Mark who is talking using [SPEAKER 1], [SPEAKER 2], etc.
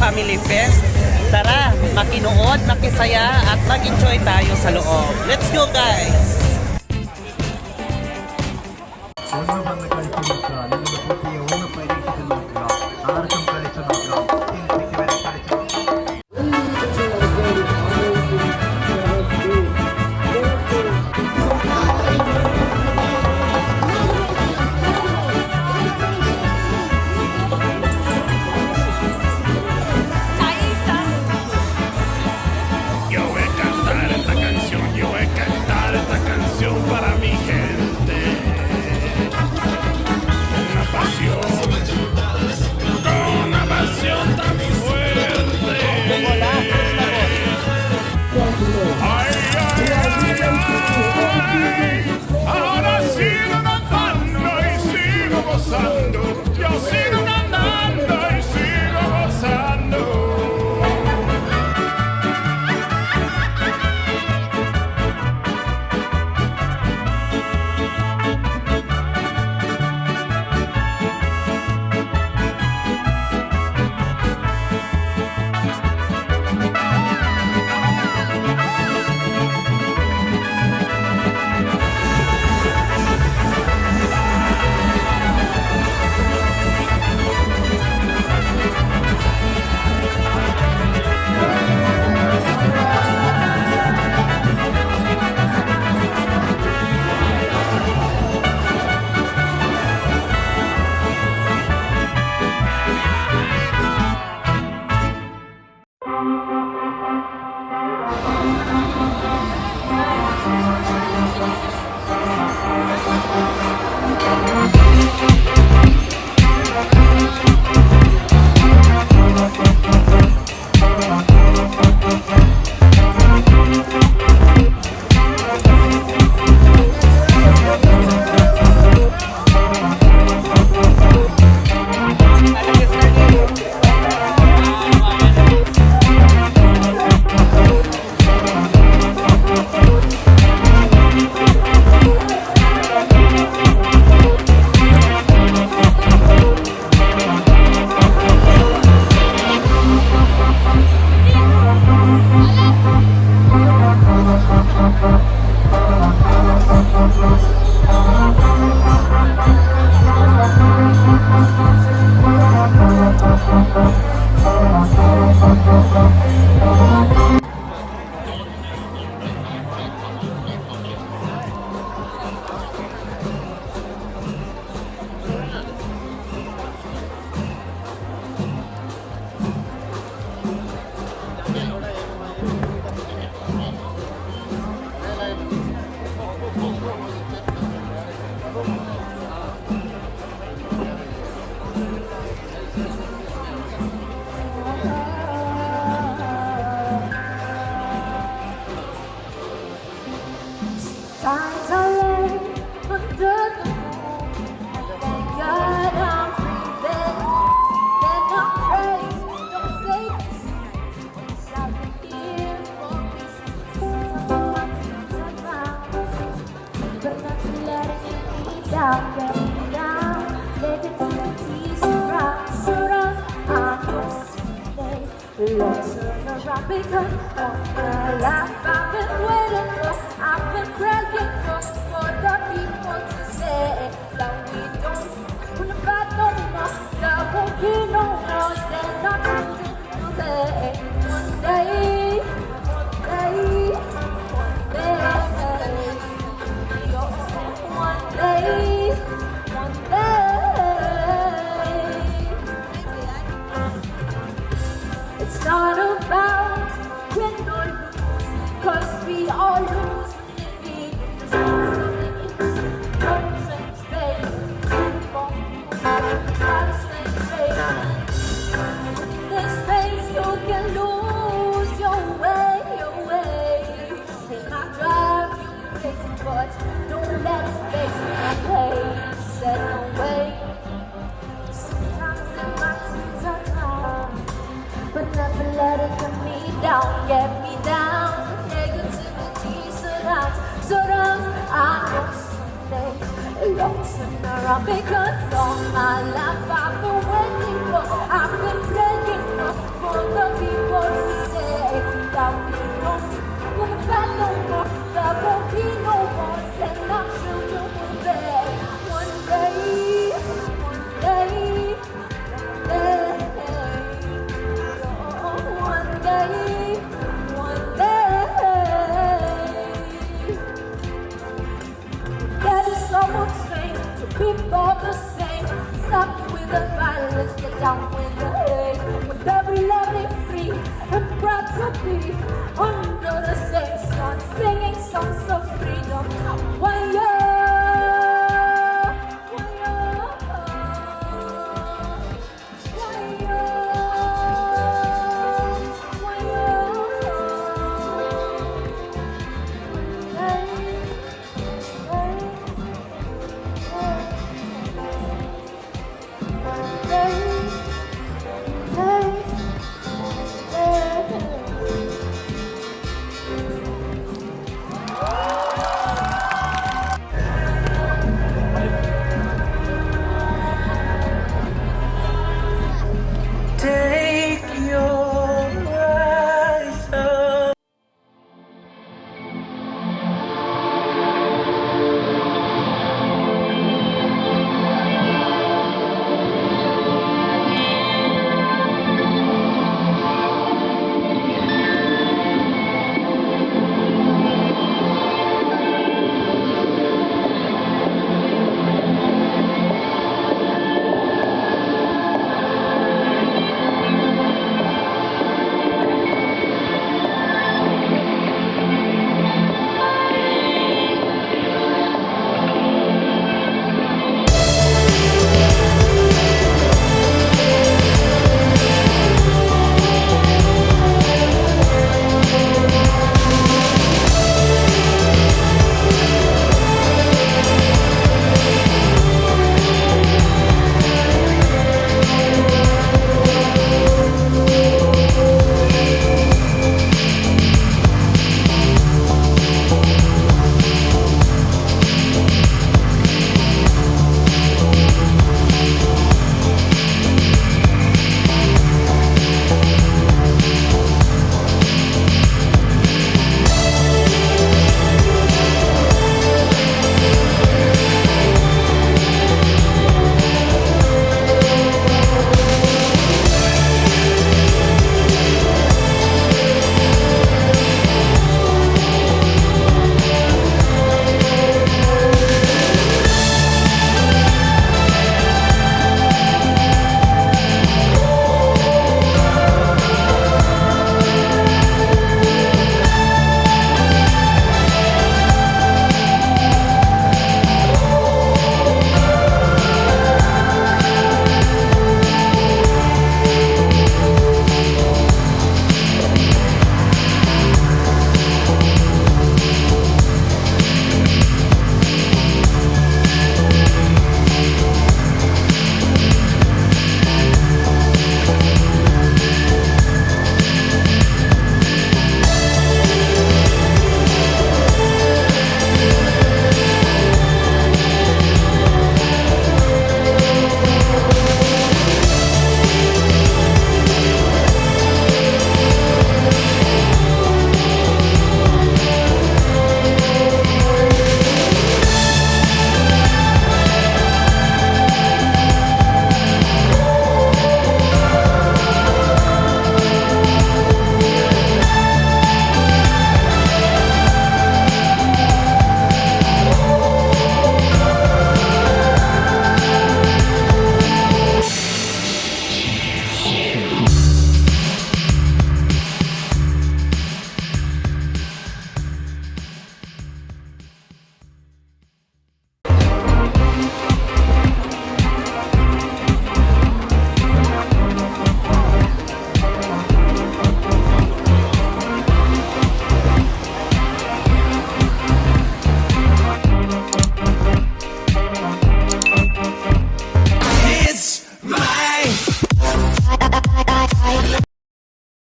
[SPEAKER 1] Family Fest. Tara, makinood, makisaya at mag-enjoy tayo sa loob. Let's go guys!
[SPEAKER 2] ഒന്ന് വന്ന് കളിച്ചു നോക്കുക നിങ്ങളുടെ കുട്ടിയെ ഒന്ന് പരീക്ഷിച്ച് നോക്കുക ആർക്കും കളിച്ചു നോക്കാം എനിക്ക് വരെ കളിച്ചു
[SPEAKER 3] Yo voy a cantar esta canción para mi gente. Con una pasión tan fuerte. Ay, ay, ay, ay. Ahora sigo cantando y sigo gozando. Yo sigo cantando y sigo gozando.
[SPEAKER 4] Times are late under the moon. Thank God I'm breathing. Then I pray, don't say this. I've been here for this. Sometimes my fears are down, but not to letting me down, get me down. Negativity's surround. I'm just let's turn around because all my life I've been waiting for. I've been praying for the people to say that we don't wanna fight no more. There won't be no more. Send our children to play. One day, one day, one day, one day. It's not about win or lose, 'cause we all lose when we defeat the innocent space. In this space, you can lose your way, your way. It might drive you crazy, but don't let it face the way. Set no way. Sometimes it might seem so hard, but never let it get me down, get me down. Negativity surrounds. I know someday it'll turn around because all my life I've been waiting for. I've been